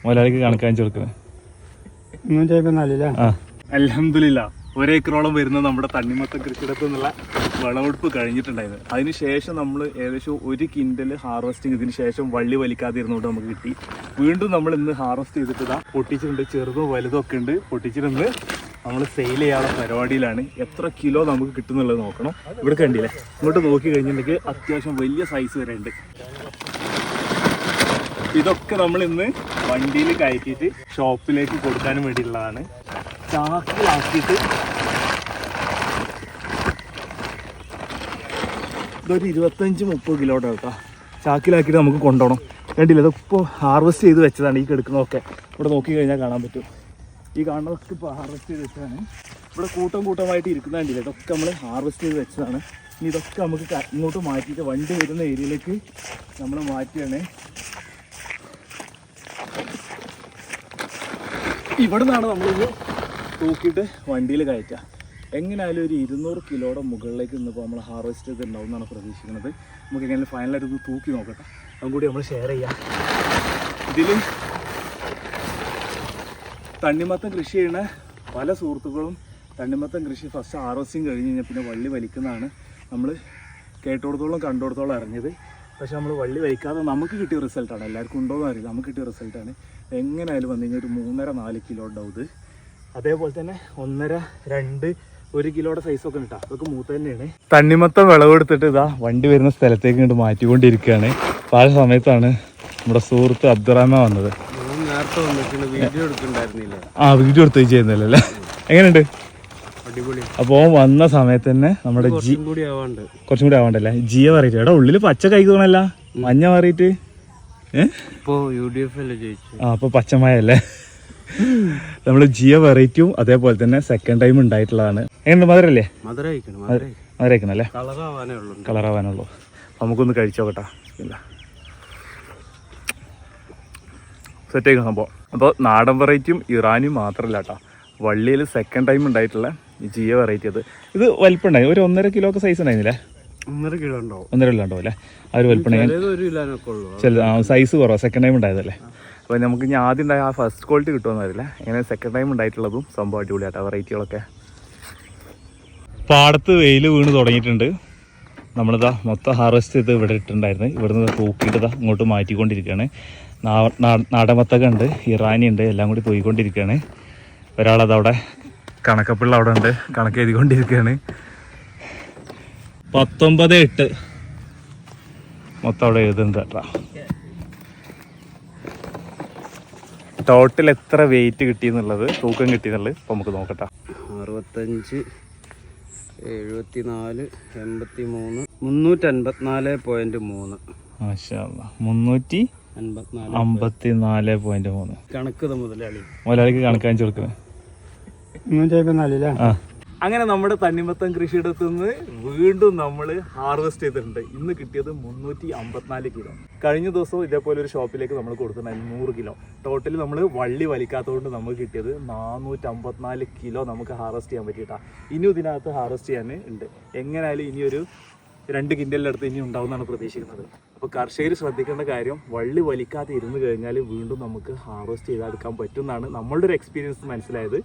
മുതലാളിക്ക് കണക്ക് അഞ്ചു കൊടുക്കുന്നത്. അൽഹംദുലില്ലാ, ഒരേക്കറോളം വരുന്ന നമ്മുടെ തണ്ണിമത്തൻ കൃഷിയിടത്തു നിന്നുള്ള വിളവെടുപ്പ് കഴിഞ്ഞിട്ടുണ്ടായിരുന്നു. അതിനുശേഷം നമ്മൾ ഏകദേശം 1 കിൻഡൽ ഹാർവെസ്റ്റിംഗ് ഇതിന് ശേഷം വള്ളി വലിക്കാതെ ഇരുന്നുകൊണ്ട് നമുക്ക് കിട്ടി. വീണ്ടും നമ്മൾ ഇന്ന് ഹാർവെസ്റ്റ് ചെയ്തിട്ട് പൊട്ടിച്ചിട്ടുണ്ട്. ചെറുതും വലുതും ഒക്കെ ഉണ്ട്. പൊട്ടിച്ചിട്ടുണ്ട്. നമ്മൾ സെയിൽ ചെയ്യാനുള്ള പരിപാടിയിലാണ്. എത്ര കിലോ നമുക്ക് കിട്ടുന്നുള്ളത് നോക്കണം. ഇവിടെ കണ്ടില്ലേ, ഇങ്ങോട്ട് നോക്കി കഴിഞ്ഞിട്ടുണ്ടെങ്കിൽ അത്യാവശ്യം വലിയ സൈസ് വരെ ഉണ്ട്. ഇതൊക്കെ നമ്മൾ ഇന്ന് വണ്ടിയിൽ കയറ്റിയിട്ട് ഷോപ്പിലേക്ക് കൊടുക്കാനും വേണ്ടിയുള്ളതാണ്. ചാക്കിലാക്കിയിട്ട് ഇതൊരു 25-30 കിലോയുടെ കേട്ടോ ചാക്കിലാക്കിയിട്ട് നമുക്ക് കൊണ്ടുപോകണം. കണ്ടില്ല, ഇതിപ്പോൾ ഹാർവെസ്റ്റ് ചെയ്ത് വെച്ചതാണ്. ഈ കിടക്കുന്നതൊക്കെ ഇവിടെ നോക്കി കഴിഞ്ഞാൽ കാണാൻ പറ്റും. ഈ കാണുന്നതൊക്കെ ഇപ്പോൾ ഹാർവെസ്റ്റ് ചെയ്ത് വെച്ചതാണ്. ഇവിടെ കൂട്ടമായിട്ട് ഇരിക്കുന്ന കണ്ടില്ല, ഇതൊക്കെ നമ്മൾ ഹാർവെസ്റ്റ് ചെയ്ത് വെച്ചതാണ്. ഇനി ഇതൊക്കെ നമുക്ക് ഇങ്ങോട്ട് മാറ്റിയിട്ട് വണ്ടി വരുന്ന ഏരിയയിലേക്ക് നമ്മൾ മാറ്റുകയാണ്. ഇവിടെ നിന്നാണ് നമ്മളിത് തൂക്കിയിട്ട് വണ്ടിയിൽ കയറ്റുക. എങ്ങനെയായാലും ഒരു 200 കിലോയുടെ മുകളിലേക്ക് ഇന്നിപ്പോൾ നമ്മൾ ഹാർവെസ്റ്റ് ചെയ്തിട്ടുണ്ടാവും എന്നാണ് പ്രതീക്ഷിക്കുന്നത്. നമുക്ക് എങ്ങനെ ഫൈനലായിട്ട് ഒന്ന് തൂക്കി നോക്കട്ടെ, അതും കൂടി നമ്മൾ ഷെയർ ചെയ്യാം. ഇതിൽ തണ്ണിമത്തൻ കൃഷി ചെയ്യുന്ന പല സുഹൃത്തുക്കളും തണ്ണിമത്തൻ കൃഷി ഫസ്റ്റ് ഹാർവെസ്റ്റിങ് കഴിഞ്ഞ് കഴിഞ്ഞാൽ പിന്നെ വള്ളി വലിക്കുന്നതാണ് നമ്മൾ കേട്ടോടത്തോളം കണ്ടോടത്തോളം അറിഞ്ഞത്. പക്ഷെ നമ്മൾ വള്ളി വലിക്കാതെ നമുക്ക് കിട്ടിയ റിസൾട്ടാണ്. എല്ലാവർക്കും ഉണ്ടോയെന്ന് അറിയില്ല, നമുക്ക് കിട്ടിയ റിസൾട്ടാണ്. എങ്ങനെയായാലും വന്നു കഴിഞ്ഞാൽ ഒരു 3.5-4 കിലോ ഉണ്ടാവും ഇത്. അതേപോലെ തന്നെ 1.5-2 കിലോയുടെ സൈസൊക്കെ കിട്ടാം. അതൊക്കെ മൂത്ത തന്നെയാണ്. തണ്ണിമത്തം വിളവെടുത്തിട്ട് ഇതാ വണ്ടി വരുന്ന സ്ഥലത്തേക്ക് ഇങ്ങോട്ട് മാറ്റിക്കൊണ്ടിരിക്കുകയാണ്. അപ്പോൾ ആ സമയത്താണ് നമ്മുടെ സുഹൃത്ത് അബ്ദുറഹ്മാൻ വന്നത്. വീഡിയോ എടുത്ത് ചെയ്യുന്നില്ലല്ലേ? എങ്ങനെയുണ്ട്? അപ്പോൾ വന്ന സമയത്ത് തന്നെ നമ്മുടെ കുറച്ചും കൂടി ആവാണ്ടല്ലേ ജിയ മാറിയിട്ട്. എടാ ഉള്ളിൽ പച്ച കഴിക്കണല്ല, മഞ്ഞ മാറിയിട്ട്. അപ്പോൾ പച്ചമയല്ലേ? നമ്മൾ ജിയ വെറൈറ്റിയും അതേപോലെ തന്നെ സെക്കൻഡ് ടൈം ഉണ്ടായിട്ടുള്ളതാണ്. എങ്ങനെയുണ്ട്? മധുരല്ലേ? മധുരയ്ക്കണല്ലേ? കളറാവാനുള്ളൂ. നമുക്കൊന്ന് കഴിച്ചു നോക്കട്ടാ. ഇല്ല, സെറ്റ് ആയിരിക്കും സംഭവം. അപ്പോൾ നാടൻ വെറൈറ്റിയും ഇറാനിയും മാത്രമല്ല കേട്ടോ, വള്ളിയിൽ സെക്കൻഡ് ടൈം ഉണ്ടായിട്ടുള്ള ഈ ജിയ വെറൈറ്റി. ഇത് വലിപ്പം ഉണ്ടായി ഒരു 1.5 കിലോ ഒക്കെ സൈസ് ഉണ്ടായിരുന്നില്ലേ? 1.5 കിലോ ഉണ്ടാവും അല്ലേ? ആ ഒരു വലിപ്പം സൈസ് കുറവാണ്, സെക്കൻഡ് ടൈം ഉണ്ടായതല്ലേ. അപ്പോൾ നമുക്ക് ഇനി ആദ്യം ഉണ്ടായ ആ ഫസ്റ്റ് ക്വാളിറ്റി കിട്ടുമെന്ന് അറിയില്ല. എങ്ങനെ സെക്കൻഡ് ടൈം ഉണ്ടായിട്ടുള്ളതും സംഭവം അടിപൊളിയാട്ടോ വെറൈറ്റികളൊക്കെ. പാടത്ത് വെയിൽ വീണ് തുടങ്ങിയിട്ടുണ്ട്. നമ്മളിതാ മൊത്തം ഹാർവെസ്റ്റ് ചെയ്ത് ഇവിടെ ഇട്ടിട്ടുണ്ടായിരുന്നു. ഇവിടുന്ന് തൂക്കിയിട്ട് ഇങ്ങോട്ട് മാറ്റിക്കൊണ്ടിരിക്കുകയാണ്. നാടമത്തൊക്കെ ഉണ്ട്, ഇറാനി ഉണ്ട്, എല്ലാം കൂടി പോയിക്കൊണ്ടിരിക്കുകയാണ്. ഒരാളതവിടെ കണക്കപ്പിള്ള അവിടെ ഉണ്ട്, കണക്ക് എഴുതിക്കൊണ്ടിരിക്കുകയാണ്. 19.8 മൊത്തം അവിടെ എഴുതുന്നുണ്ട് കേട്ടോ. ടോട്ടൽ എത്ര വെയിറ്റ് കിട്ടിയെന്നുള്ളത്, തൂക്കം കിട്ടിയെന്നുള്ളത് ഇപ്പം നമുക്ക് നോക്കട്ടെ. 65, 74, 83, 354.3. മാഷാ അല്ലാഹ്, 354.3. കണക്ക് മുതലാളിക്ക് കണക്ക് അഞ്ചു കൊടുക്കുന്നത്. അങ്ങനെ നമ്മുടെ തണ്ണിമത്തൻ കൃഷിയിടത്തു നിന്ന് വീണ്ടും നമ്മൾ ഹാർവെസ്റ്റ് ചെയ്തിട്ടുണ്ട്. ഇന്ന് കിട്ടിയത് 354 കിലോ. കഴിഞ്ഞ ദിവസവും ഇതേപോലെ ഒരു ഷോപ്പിലേക്ക് നമ്മൾ കൊടുത്തിട്ടുണ്ടായിരുന്നു 100 കിലോ. ടോട്ടൽ നമ്മൾ വള്ളി വലിക്കാത്തതുകൊണ്ട് നമുക്ക് കിട്ടിയത് 454 കിലോ നമുക്ക് ഹാർവെസ്റ്റ് ചെയ്യാൻ പറ്റിയിട്ടാണ്. ഇനിയും ഇതിനകത്ത് ഹാർവെസ്റ്റ് ചെയ്യാൻ ഉണ്ട്. എങ്ങനെയായാലും ഇനിയൊരു 2 കിൻഡലിൻ്റെ അടുത്ത് ഇനി ഉണ്ടാവുമെന്നാണ് പ്രതീക്ഷിക്കുന്നത്. അപ്പോൾ കർഷകർ ശ്രദ്ധിക്കേണ്ട കാര്യം, വള്ളി വലിക്കാതെ ഇരുന്ന് കഴിഞ്ഞാൽ വീണ്ടും നമുക്ക് ഹാർവെസ്റ്റ് ചെയ്തെടുക്കാൻ പറ്റുമെന്നാണ് നമ്മളുടെ ഒരു എക്സ്പീരിയൻസ് മനസ്സിലായത്.